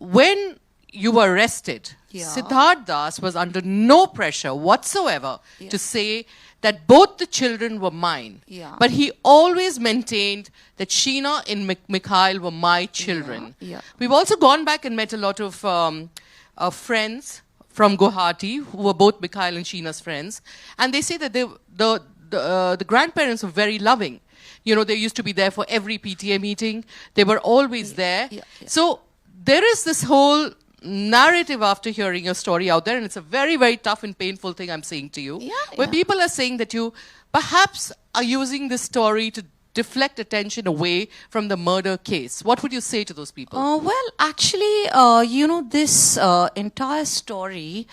when you were arrested, Siddhartha was under no pressure whatsoever to say that both the children were mine. But he always maintained that Sheena and Mikhail were my children. We've also gone back and met a lot of friends from Guwahati who were both Mikhail and Sheena's friends. And they say that the grandparents were very loving. You know, they used to be there for every PTA meeting. They were always there. So there is this whole narrative after hearing your story out there, and it's a very, very tough and painful thing I'm saying to you, where people are saying that you perhaps are using this story to deflect attention away from the murder case. What would you say to those people? Well, actually, you know, this entire story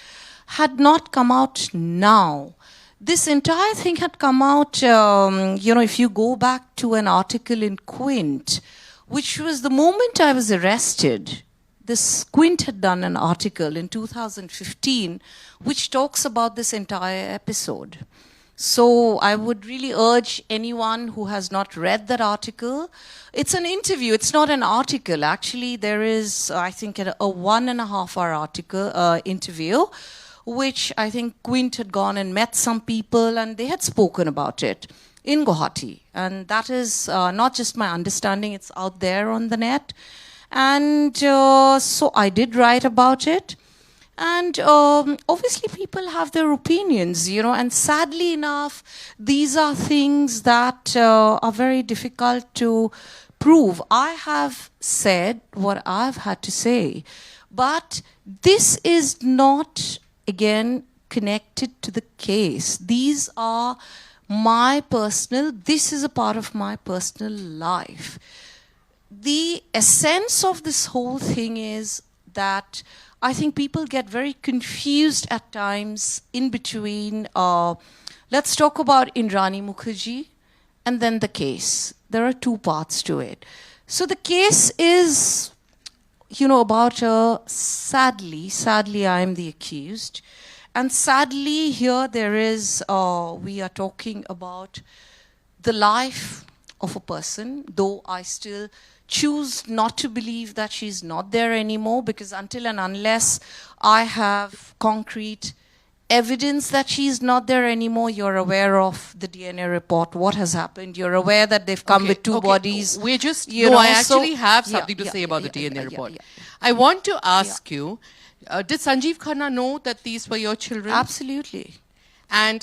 had not come out now. This entire thing had come out, you know, if you go back to an article in Quint, which was the moment I was arrested. This Quint had done an article in 2015 which talks about this entire episode. So I would really urge anyone who has not read that article. It's an interview. It's not an article. Actually, there is, I think, a 1.5 hour article interview, which I think Quint had gone and met some people and they had spoken about it in Guwahati. And that is not just my understanding. It's out there on the net. And so I did write about it. And obviously people have their opinions, you know, and sadly enough, these are things that are very difficult to prove. I have said what I've had to say, but this is not, again, connected to the case. These are this is a part of my personal life. The essence of this whole thing is that I think people get very confused at times in between. Let's talk about Indrani Mukherjee and then the case. There are two parts to it. So the case is, you know, about sadly I am the accused. And sadly here there is, we are talking about the life of a person, though I still choose not to believe that she's not there anymore, because until and unless I have concrete evidence that she's not there anymore, you're aware of the DNA report, what has happened. You're aware that they've come with two bodies. We're just, you know, I actually have something to say about the DNA report. I want to ask you, did Sanjeev Khanna know that these were your children? Absolutely. And